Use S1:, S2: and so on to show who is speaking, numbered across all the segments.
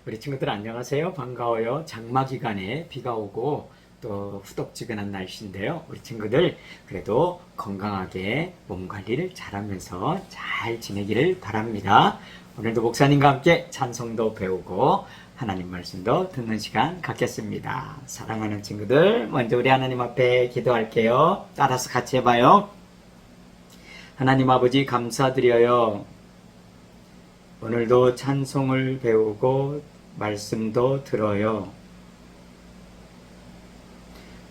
S1: 우리 친구들 안녕하세요. 반가워요. 장마 기간에 비가 오고 또 후덥지근한 날씨인데요. 우리 친구들 그래도 건강하게 몸 관리를 잘하면서 잘 지내기를 바랍니다. 오늘도 목사님과 함께 찬송도 배우고 하나님 말씀도 듣는 시간 갖겠습니다. 사랑하는 친구들, 먼저 우리 하나님 앞에 기도할게요. 따라서 같이 해봐요. 하나님 아버지 감사드려요. 오늘도 찬송을 배우고 말씀도 들어요.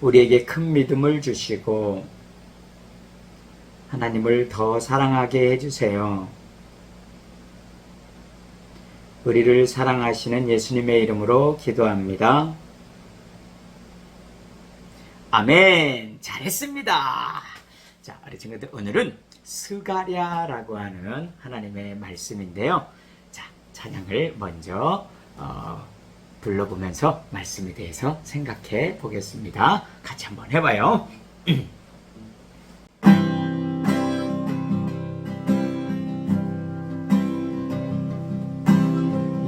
S1: 우리에게 큰 믿음을 주시고 하나님을 더 사랑하게 해주세요. 우리를 사랑하시는 예수님의 이름으로 기도합니다. 아멘. 잘했습니다. 자, 우리 친구들 오늘은 스가랴라고 하는 하나님의 말씀인데요. 자, 찬양을 먼저 불러보면서 말씀에 대해서 생각해 보겠습니다. 같이 한번 해봐요.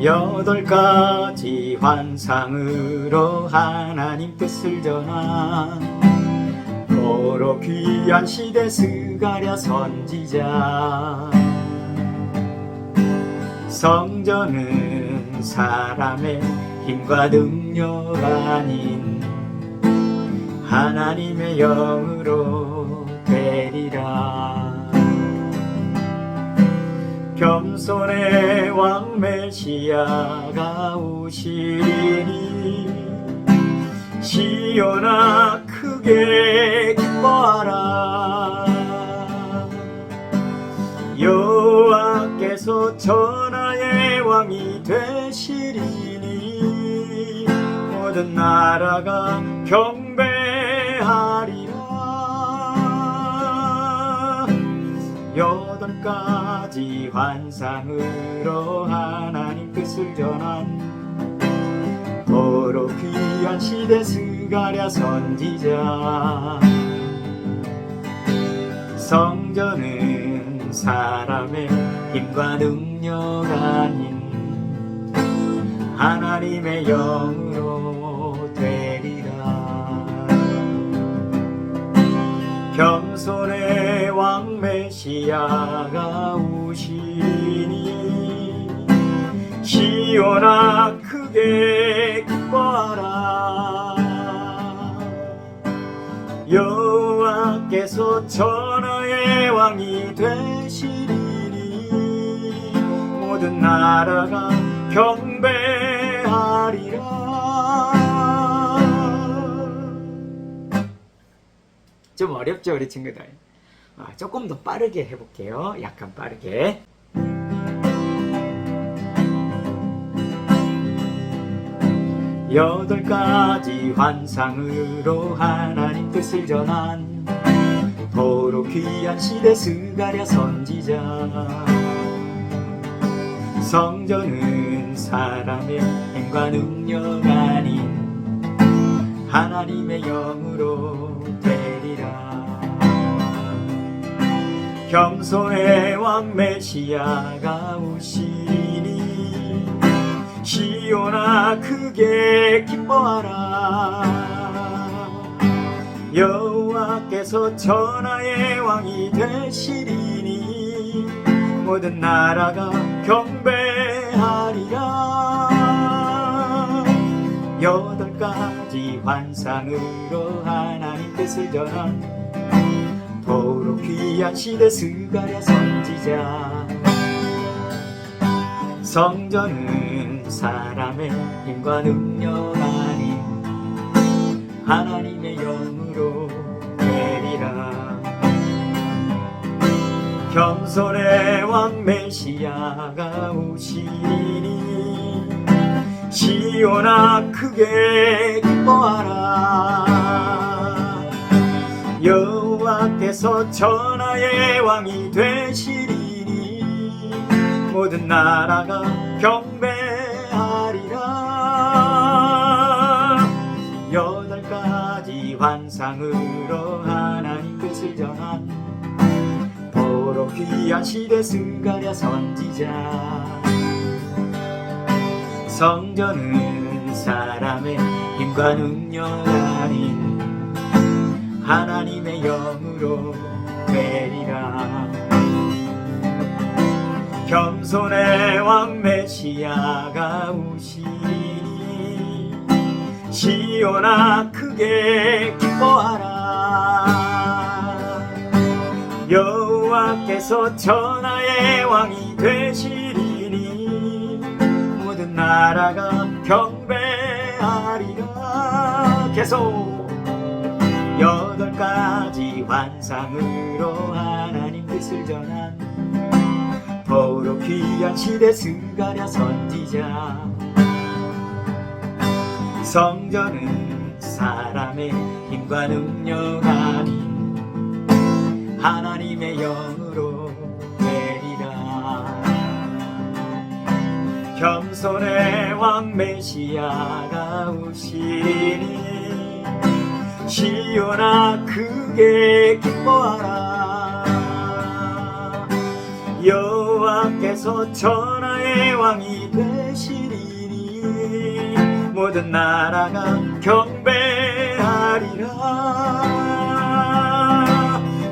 S1: 여덟 가지 환상으로 하나님 뜻을 전한 고로 귀한 시대 스가랴 선지자. 성전은 사람의 힘과 능력 아닌 하나님의 영으로 되리라. 겸손의 왕 메시아가 오시리니 시온아 크게 기뻐하라. 여호와께서 천하의 왕이 되시리니 모든 나라가 경배하리라. 여덟 가지 환상으로 하나님 뜻을 전한 도로 귀한 시대 스가랴 선지자. 성전은 사람의 힘과 능력 아닌 하나님의 영으로 되리라. 겸손의 왕 메시아가 오시니 시온아 크게 기뻐하라. 여호와께서 천하의 왕이 되시리니 모든 나라가 경배하리라. 좀 어렵죠 우리 친구들? 조금 더 빠르게 해볼게요. 약간 빠르게. 여덟 가지 환상으로 하나님 뜻을 전한 도로 귀한 시대 스가랴 선지자. 성전은 사람의 힘과 능력 아닌 하나님의 영으로 되리라. 겸손의 왕 메시아가 오시니 시온아 크게 기뻐하라. 여호와께서 천하의 왕이 되시리니 모든 나라가 경배하리라. 여덟 가지 환상으로 하나님 뜻을 전한 도로 귀한 시대 스가랴 선지자. 성전은 사람의 힘과 능력 아닌 하나님의 영으로 되리라. 겸손의 왕 메시아가 오시니 시온아 크게 기뻐하라. 여호와께서 천하의 왕이 되시리니 모든 나라가 경배하리라. 여덟 가지 환상으로 하나님 뜻을 전한 도로 귀한 시대 스가랴 선지자. 성전은 사람의 힘과 능력 아닌 하나님의 영으로 되리라. 겸손의 왕 메시아가 오시니 시온아 크게 기뻐하라. 여호와께서 천하의 왕이 되시리니 모든 나라가 경배하리라. 계속 8가지 환상으로 하나님 뜻을 전한 더욱 귀한 시대 스가랴 선지자. 성전은 사람의 힘과 능력 아닌 하나님의 영으로 되리라. 겸손의 왕 메시아가 오시니 시온아 크게 기뻐하라. 여호와께서 천하의 왕이 되시리니 모든 나라가 경배하리라.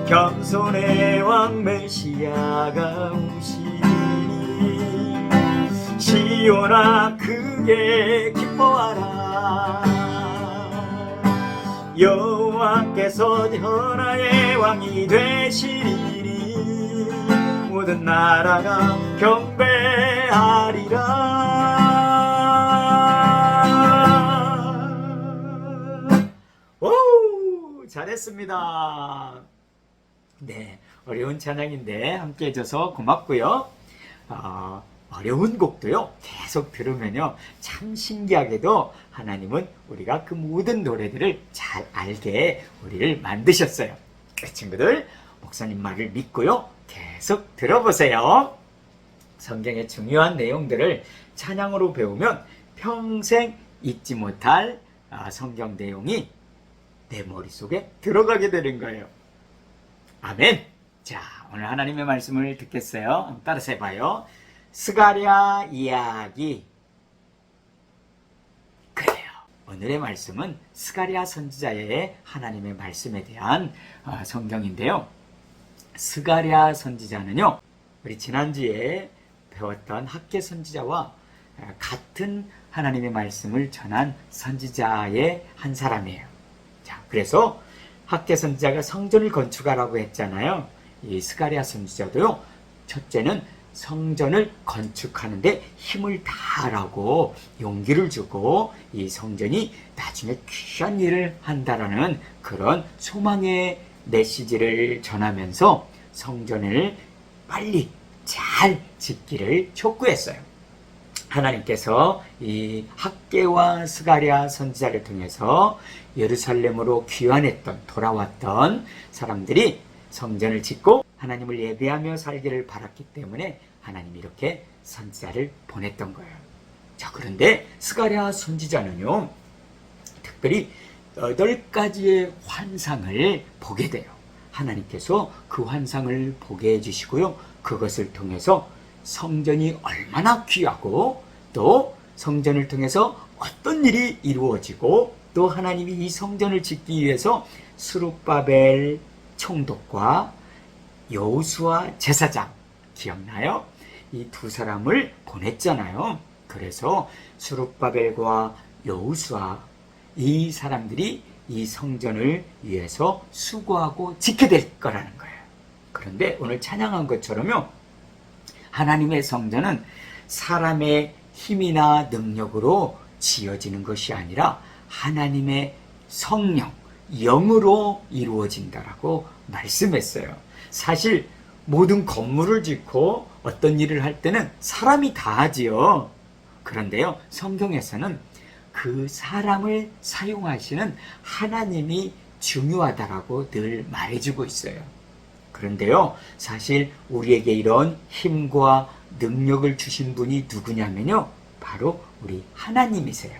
S1: 겸손의 왕 메시아가 오시니 시온아 크게 기뻐하라. 여호와께서 천하의 왕이 되시리니 모든 나라가 경배하리라. 오, 잘했습니다. 네, 어려운 찬양인데 함께 해줘서 고맙고요. 어려운 곡도요 계속 들으면요 참 신기하게도 하나님은 우리가 그 모든 노래들을 잘 알게 우리를 만드셨어요. 친구들, 목사님 말을 믿고요 계속 들어보세요. 성경의 중요한 내용들을 찬양으로 배우면 평생 잊지 못할 성경 내용이 내 머릿속에 들어가게 되는 거예요. 아멘. 자, 오늘 하나님의 말씀을 듣겠어요. 한번 따라서 해봐요. 스가랴 이야기. 그래요. 오늘의 말씀은 스가랴 선지자의 하나님의 말씀에 대한 성경인데요. 스가랴 선지자는요, 우리 지난주에 배웠던 학개 선지자와 같은 하나님의 말씀을 전한 선지자의 한 사람이에요. 자, 그래서 학개 선지자가 성전을 건축하라고 했잖아요. 이 스가랴 선지자도요, 첫째는 성전을 건축하는데 힘을 다하라고 용기를 주고 이 성전이 나중에 귀한 일을 한다라는 그런 소망의 메시지를 전하면서 성전을 빨리 잘 짓기를 촉구했어요. 하나님께서 이 학개와 스가랴 선지자를 통해서 예루살렘으로 돌아왔던 사람들이 성전을 짓고 하나님을 예배하며 살기를 바랐기 때문에 하나님이 이렇게 선지자를 보냈던 거예요. 자, 그런데 스가랴 선지자는요, 특별히 8가지의 환상을 보게 돼요. 하나님께서 그 환상을 보게 해주시고요, 그것을 통해서 성전이 얼마나 귀하고 또 성전을 통해서 어떤 일이 이루어지고 또 하나님이 이 성전을 짓기 위해서 스룹바벨 총독과 여호수아 제사장 기억나요? 이 두 사람을 보냈잖아요. 그래서 스룹바벨과 여호수아 이 사람들이 이 성전을 위해서 수고하고 짓게 될 거라는 거예요. 그런데 오늘 찬양한 것처럼요, 하나님의 성전은 사람의 힘이나 능력으로 지어지는 것이 아니라 하나님의 성령, 영으로 이루어진다라고 말씀했어요. 사실 모든 건물을 짓고 어떤 일을 할 때는 사람이 다 하지요. 그런데요, 성경에서는 그 사람을 사용하시는 하나님이 중요하다라고 늘 말해주고 있어요. 그런데요, 사실 우리에게 이런 힘과 능력을 주신 분이 누구냐면요, 바로 우리 하나님이세요.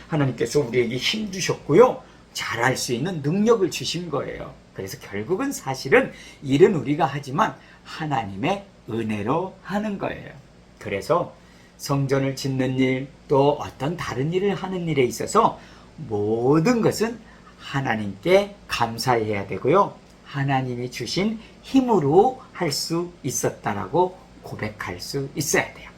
S1: 하나님께서 우리에게 힘 주셨고요, 잘할 수 있는 능력을 주신 거예요. 그래서 결국은 사실은 일은 우리가 하지만 하나님의 은혜로 하는 거예요. 그래서 성전을 짓는 일, 또 어떤 다른 일을 하는 일에 있어서 모든 것은 하나님께 감사해야 되고요. 하나님이 주신 힘으로 할 수 있었다라고 고백할 수 있어야 돼요.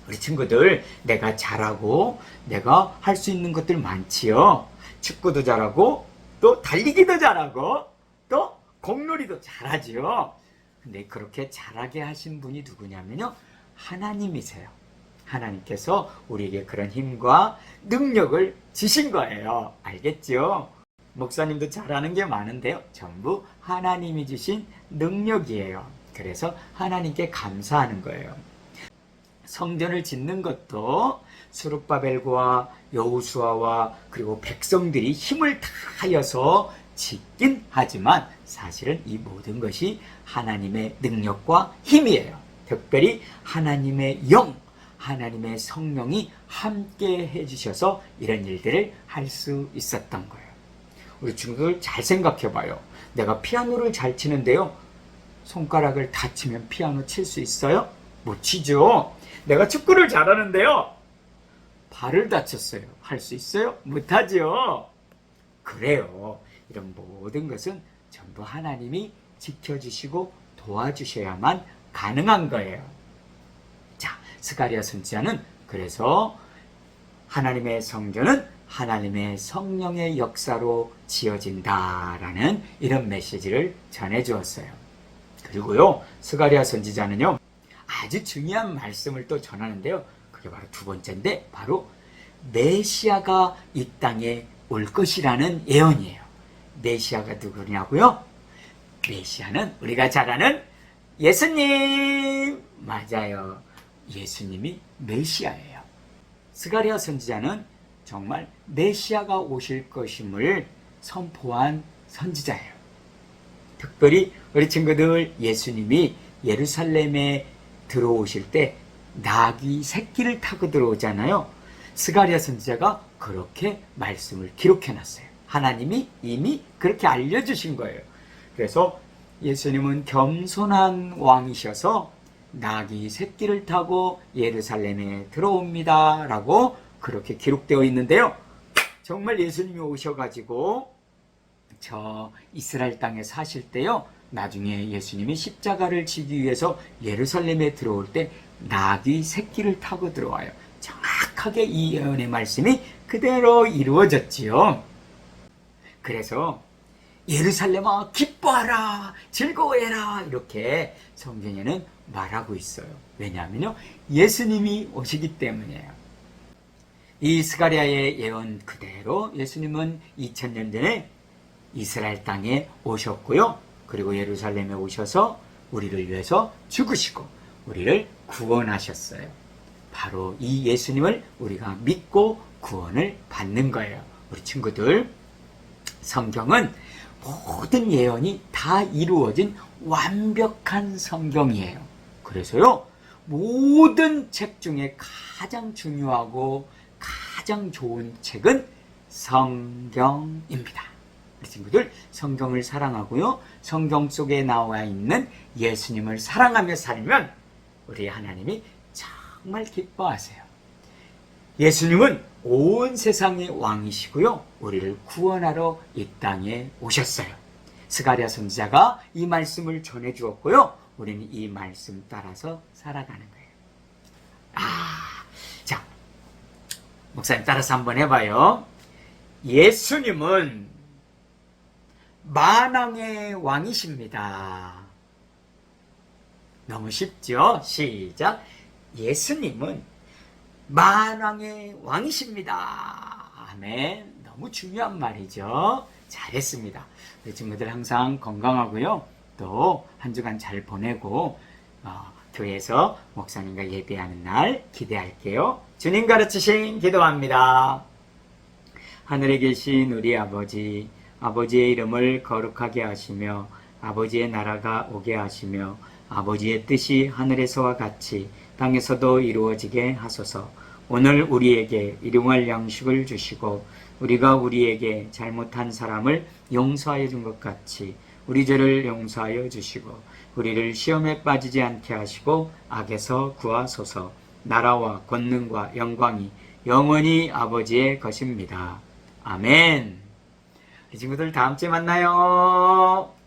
S1: 우리 친구들, 내가 잘하고 내가 할 수 있는 것들 많지요. 축구도 잘하고 또 달리기도 잘하고 또 공놀이도 잘하지요. 근데 그렇게 잘하게 하신 분이 누구냐면요, 하나님이세요. 하나님께서 우리에게 그런 힘과 능력을 주신 거예요. 알겠죠? 목사님도 잘하는 게 많은데요, 전부 하나님이 주신 능력이에요. 그래서 하나님께 감사하는 거예요. 성전을 짓는 것도 스룹바벨과 여호수아와 그리고 백성들이 힘을 다하여서 짓긴 하지만 사실은 이 모든 것이 하나님의 능력과 힘이에요. 특별히 하나님의 영, 하나님의 성령이 함께 해주셔서 이런 일들을 할 수 있었던 거예요. 우리 친구들 잘 생각해 봐요. 내가 피아노를 잘 치는데요, 손가락을 다치면 피아노 칠 수 있어요? 못 치죠. 내가 축구를 잘하는데요, 발을 다쳤어요. 할 수 있어요? 못하죠. 그래요. 이런 모든 것은 전부 하나님이 지켜주시고 도와주셔야만 가능한 거예요. 자, 스가랴 선지자는 그래서 하나님의 성전은 하나님의 성령의 역사로 지어진다라는 이런 메시지를 전해주었어요. 그리고요, 스가랴 선지자는요, 아주 중요한 말씀을 또 전하는데요, 그게 바로 두 번째인데, 바로 메시아가 이 땅에 올 것이라는 예언이에요. 메시아가 누구냐고요? 메시아는 우리가 잘 아는 예수님! 맞아요. 예수님이 메시아예요. 스가랴 선지자는 정말 메시아가 오실 것임을 선포한 선지자예요. 특별히 우리 친구들, 예수님이 예루살렘에 들어오실 때 나귀 새끼를 타고 들어오잖아요. 스가랴 선지자가 그렇게 말씀을 기록해놨어요. 하나님이 이미 그렇게 알려주신 거예요. 그래서 예수님은 겸손한 왕이셔서 나귀 새끼를 타고 예루살렘에 들어옵니다 라고 그렇게 기록되어 있는데요, 정말 예수님이 오셔가지고 저 이스라엘 땅에 사실 때요, 나중에 예수님이 십자가를 지기 위해서 예루살렘에 들어올 때 나귀 새끼를 타고 들어와요. 정확하게 이 예언의 말씀이 그대로 이루어졌지요. 그래서 예루살렘아 기뻐하라, 즐거워해라, 이렇게 성경에는 말하고 있어요. 왜냐하면요, 예수님이 오시기 때문이에요. 이 스가랴의 예언 그대로 예수님은 2000년 전에 이스라엘 땅에 오셨고요, 그리고 예루살렘에 오셔서 우리를 위해서 죽으시고 우리를 구원하셨어요. 바로 이 예수님을 우리가 믿고 구원을 받는 거예요. 우리 친구들, 성경은 모든 예언이 다 이루어진 완벽한 성경이에요. 그래서요, 모든 책 중에 가장 중요하고 가장 좋은 책은 성경입니다. 우리 친구들, 성경을 사랑하고요, 성경 속에 나와 있는 예수님을 사랑하며 살면 우리 하나님이 정말 기뻐하세요. 예수님은 온 세상의 왕이시고요, 우리를 구원하러 이 땅에 오셨어요. 스가랴 선지자가 이 말씀을 전해 주었고요, 우리는 이 말씀 따라서 살아가는 거예요. 자, 목사님 따라서 한번 해봐요. 예수님은 만왕의 왕이십니다. 너무 쉽죠? 시작. 예수님은 만왕의 왕이십니다. 아멘. 너무 중요한 말이죠. 잘했습니다. 우리 친구들 항상 건강하고요, 또 한 주간 잘 보내고 교회에서 목사님과 예배하는 날 기대할게요. 주님 가르치신 기도합니다. 하늘에 계신 우리 아버지, 아버지의 이름을 거룩하게 하시며 아버지의 나라가 오게 하시며 아버지의 뜻이 하늘에서와 같이 땅에서도 이루어지게 하소서. 오늘 우리에게 일용할 양식을 주시고 우리가 우리에게 잘못한 사람을 용서하여 준 것 같이 우리 죄를 용서하여 주시고 우리를 시험에 빠지지 않게 하시고 악에서 구하소서. 나라와 권능과 영광이 영원히 아버지의 것입니다. 아멘. 우리 친구들 다음 주에 만나요.